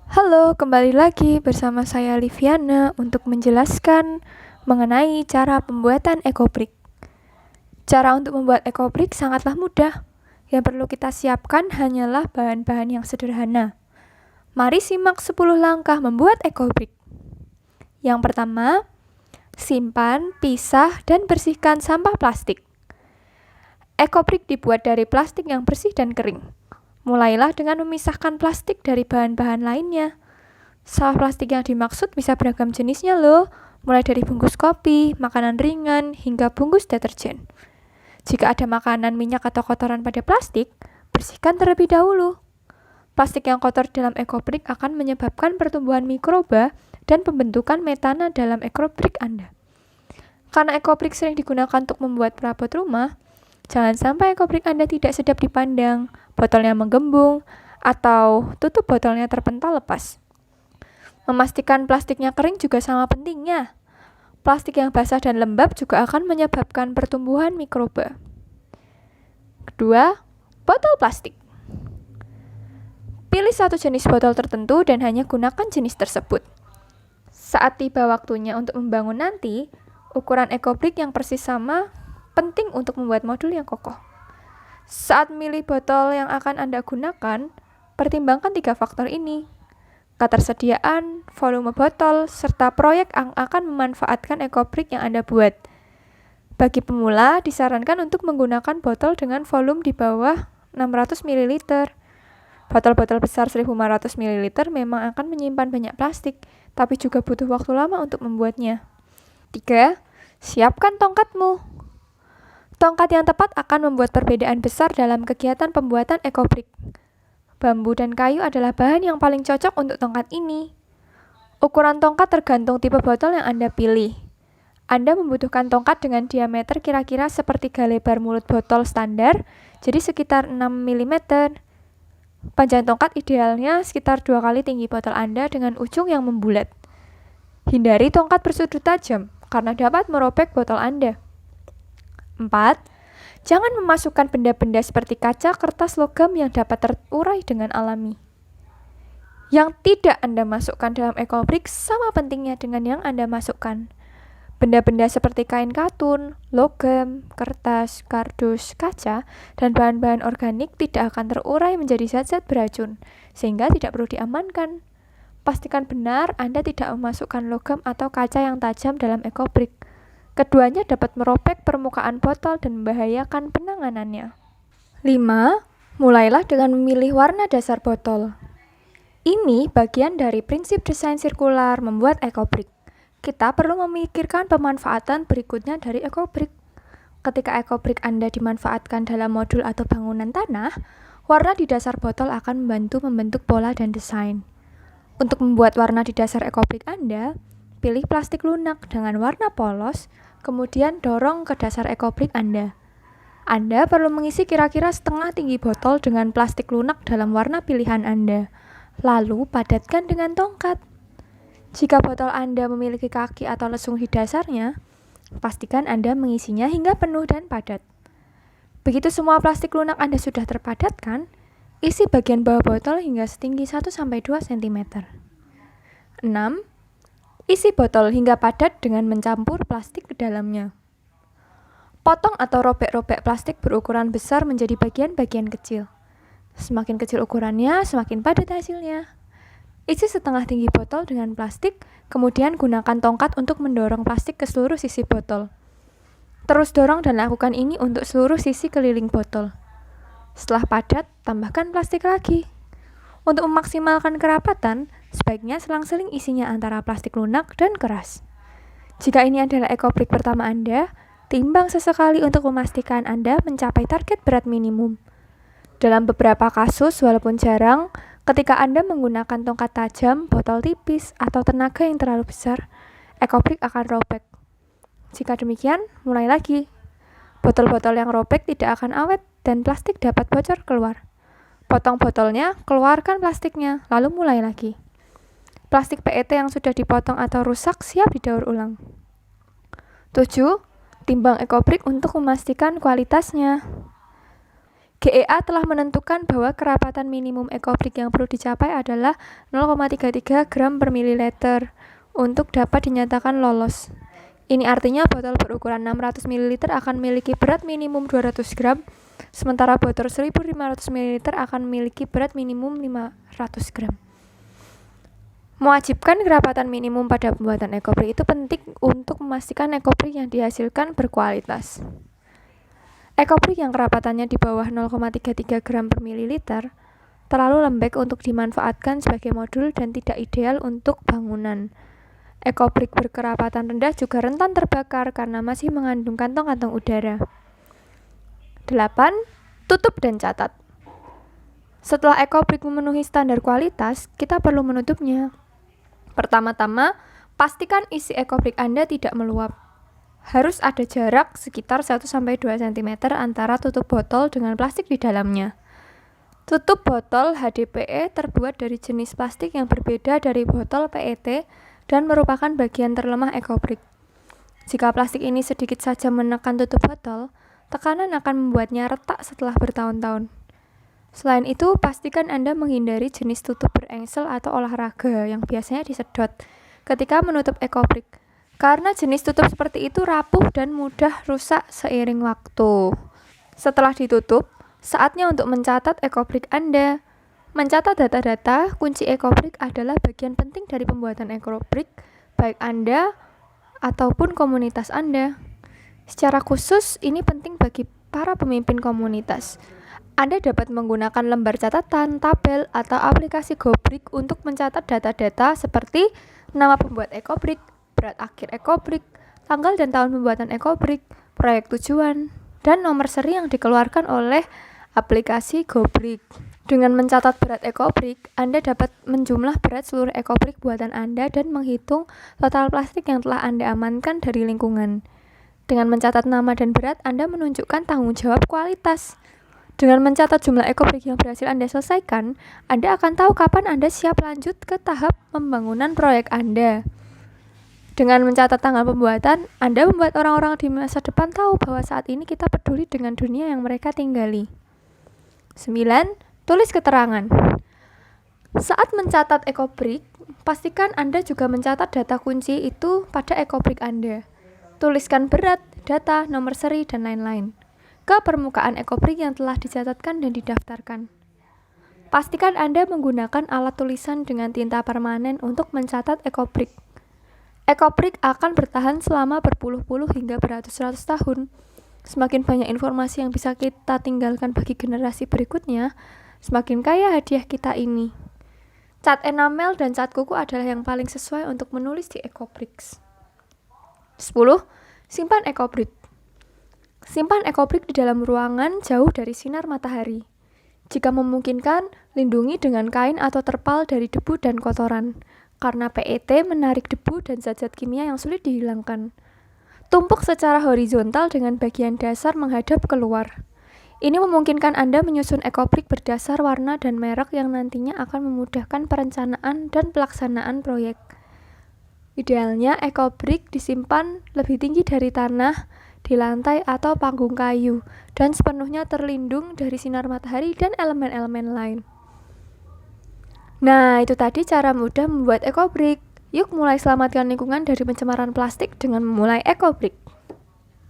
Halo, kembali lagi bersama saya Liviana untuk menjelaskan mengenai cara pembuatan ekobrik. Cara untuk membuat ekobrik sangatlah mudah. Yang perlu kita siapkan hanyalah bahan-bahan yang sederhana. Mari simak 10 langkah membuat ekobrik. Yang pertama, simpan, pisah, dan bersihkan sampah plastik. Ekobrik dibuat dari plastik yang bersih dan kering. Mulailah dengan memisahkan plastik dari bahan-bahan lainnya. Sampah plastik yang dimaksud bisa beragam jenisnya loh, mulai dari bungkus kopi, makanan ringan, hingga bungkus deterjen. Jika ada makanan, minyak, atau kotoran pada plastik, bersihkan terlebih dahulu. Plastik yang kotor dalam ekobrik akan menyebabkan pertumbuhan mikroba dan pembentukan metana dalam ekobrik Anda. Karena ekobrik sering digunakan untuk membuat perabot rumah, jangan sampai ekobrik Anda tidak sedap dipandang, botolnya menggembung, atau tutup botolnya terpental lepas. Memastikan plastiknya kering juga sama pentingnya. Plastik yang basah dan lembab juga akan menyebabkan pertumbuhan mikroba. Kedua, botol plastik. Pilih satu jenis botol tertentu dan hanya gunakan jenis tersebut. Saat tiba waktunya untuk membangun nanti, ukuran ekobrik yang persis sama penting untuk membuat modul yang kokoh. Saat memilih botol yang akan Anda gunakan, pertimbangkan 3 faktor ini: ketersediaan, volume botol, serta proyek yang akan memanfaatkan ekobrik yang Anda buat. Bagi pemula, disarankan untuk menggunakan botol dengan volume di bawah 600 ml. Botol-botol besar 1500 ml memang akan menyimpan banyak plastik, tapi juga butuh waktu lama untuk membuatnya. 3. Siapkan tongkatmu. Tongkat yang tepat akan membuat perbedaan besar dalam kegiatan pembuatan ekobrik. Bambu dan kayu adalah bahan yang paling cocok untuk tongkat ini. Ukuran tongkat tergantung tipe botol yang Anda pilih. Anda membutuhkan tongkat dengan diameter kira-kira sepertiga lebar mulut botol standar, jadi sekitar 6 mm. Panjang tongkat idealnya sekitar 2 kali tinggi botol Anda dengan ujung yang membulat. Hindari tongkat bersudut tajam, karena dapat merobek botol Anda. 4. Jangan memasukkan benda-benda seperti kaca, kertas, logam yang dapat terurai dengan alami. Yang tidak Anda masukkan dalam ekobrik sama pentingnya dengan yang Anda masukkan. Benda-benda seperti kain katun, logam, kertas, kardus, kaca, dan bahan-bahan organik tidak akan terurai menjadi zat-zat beracun, sehingga tidak perlu diamankan. Pastikan benar Anda tidak memasukkan logam atau kaca yang tajam dalam ekobrik. Keduanya dapat merobek permukaan botol dan membahayakan penanganannya. 5. Mulailah dengan memilih warna dasar botol. Ini bagian dari prinsip desain sirkular membuat ekobrik. Kita perlu memikirkan pemanfaatan berikutnya dari ekobrik. Ketika ekobrik Anda dimanfaatkan dalam modul atau bangunan tanah, warna di dasar botol akan membantu membentuk pola dan desain. Untuk membuat warna di dasar ekobrik Anda, pilih plastik lunak dengan warna polos, kemudian dorong ke dasar ekobrik Anda. Anda perlu mengisi kira-kira setengah tinggi botol dengan plastik lunak dalam warna pilihan Anda. Lalu padatkan dengan tongkat. Jika botol Anda memiliki kaki atau lesung di dasarnya, pastikan Anda mengisinya hingga penuh dan padat. Begitu semua plastik lunak Anda sudah terpadatkan, isi bagian bawah botol hingga setinggi 1-2 cm. 6. Isi botol hingga padat dengan mencampur plastik ke dalamnya. Potong atau robek-robek plastik berukuran besar menjadi bagian-bagian kecil. Semakin kecil ukurannya, semakin padat hasilnya. Isi setengah tinggi botol dengan plastik, kemudian gunakan tongkat untuk mendorong plastik ke seluruh sisi botol. Terus dorong dan lakukan ini untuk seluruh sisi keliling botol. Setelah padat, tambahkan plastik lagi. Untuk memaksimalkan kerapatan, sebaiknya selang-seling isinya antara plastik lunak dan keras. Jika ini adalah ekobrik pertama Anda, timbang sesekali untuk memastikan Anda mencapai target berat minimum. Dalam beberapa kasus, walaupun jarang, ketika Anda menggunakan tongkat tajam, botol tipis, atau tenaga yang terlalu besar, ekobrik akan robek. Jika demikian, mulai lagi. Botol-botol yang robek tidak akan awet dan plastik dapat bocor keluar. Potong botolnya, keluarkan plastiknya, lalu mulai lagi. Plastik PET yang sudah dipotong atau rusak siap didaur ulang. 7. Timbang ekobrik untuk memastikan kualitasnya. GEA telah menentukan bahwa kerapatan minimum ekobrik yang perlu dicapai adalah 0,33 gram per mililiter untuk dapat dinyatakan lolos. Ini artinya botol berukuran 600 ml akan memiliki berat minimum 200 gram, sementara botol 1500 ml akan memiliki berat minimum 500 gram. Mewajibkan kerapatan minimum pada pembuatan ekobrik itu penting untuk memastikan ekobrik yang dihasilkan berkualitas. Ekobrik yang kerapatannya di bawah 0,33 gram per mililiter terlalu lembek untuk dimanfaatkan sebagai modul dan tidak ideal untuk bangunan. Ekobrik berkerapatan rendah juga rentan terbakar karena masih mengandung kantong-kantong udara. 8. Tutup dan catat. Setelah ekobrik memenuhi standar kualitas, kita perlu menutupnya. Pertama-tama, pastikan isi ekobrik Anda tidak meluap. Harus ada jarak sekitar 1-2 cm antara tutup botol dengan plastik di dalamnya. Tutup botol HDPE terbuat dari jenis plastik yang berbeda dari botol PET dan merupakan bagian terlemah ekobrik. Jika plastik ini sedikit saja menekan tutup botol, tekanan akan membuatnya retak setelah bertahun-tahun. Selain itu, pastikan Anda menghindari jenis tutup berengsel atau olahraga yang biasanya disedot ketika menutup ekobrik, karena jenis tutup seperti itu rapuh dan mudah rusak seiring waktu. Setelah ditutup, saatnya untuk mencatat ekobrik Anda. Mencatat data-data kunci ekobrik adalah bagian penting dari pembuatan ekobrik, baik Anda ataupun komunitas Anda. Secara khusus, ini penting bagi para pemimpin komunitas. Anda dapat menggunakan lembar catatan, tabel, atau aplikasi Gobrik untuk mencatat data-data seperti nama pembuat ekobrik, berat akhir ekobrik, tanggal dan tahun pembuatan ekobrik, proyek tujuan, dan nomor seri yang dikeluarkan oleh aplikasi Gobrik. Dengan mencatat berat ekobrik, Anda dapat menjumlah berat seluruh ekobrik buatan Anda dan menghitung total plastik yang telah Anda amankan dari lingkungan. Dengan mencatat nama dan berat, Anda menunjukkan tanggung jawab kualitas. Dengan mencatat jumlah ekobrik yang berhasil Anda selesaikan, Anda akan tahu kapan Anda siap lanjut ke tahap pembangunan proyek Anda. Dengan mencatat tanggal pembuatan, Anda membuat orang-orang di masa depan tahu bahwa saat ini kita peduli dengan dunia yang mereka tinggali. 9. Tulis keterangan. Saat mencatat ekobrik, pastikan Anda juga mencatat data kunci itu pada ekobrik Anda. Tuliskan berat, data, nomor seri, dan lain-lain ke permukaan ekobrik yang telah dicatatkan dan didaftarkan. Pastikan Anda menggunakan alat tulisan dengan tinta permanen untuk mencatat ekobrik. Ekobrik akan bertahan selama berpuluh-puluh hingga beratus-ratus tahun. Semakin banyak informasi yang bisa kita tinggalkan bagi generasi berikutnya, semakin kaya hadiah kita ini. Cat enamel dan cat kuku adalah yang paling sesuai untuk menulis di ekobrik. 10. Simpan ekobrik. Simpan ekobrik di dalam ruangan jauh dari sinar matahari. Jika memungkinkan, lindungi dengan kain atau terpal dari debu dan kotoran, karena PET menarik debu dan zat-zat kimia yang sulit dihilangkan. Tumpuk secara horizontal dengan bagian dasar menghadap keluar. Ini memungkinkan Anda menyusun ekobrik berdasar warna dan merek yang nantinya akan memudahkan perencanaan dan pelaksanaan proyek. Idealnya, ekobrik disimpan lebih tinggi dari tanah, di lantai atau panggung kayu, dan sepenuhnya terlindung dari sinar matahari dan elemen-elemen lain. Nah, itu tadi cara mudah membuat ekobrik. Yuk mulai selamatkan lingkungan dari pencemaran plastik dengan memulai ekobrik.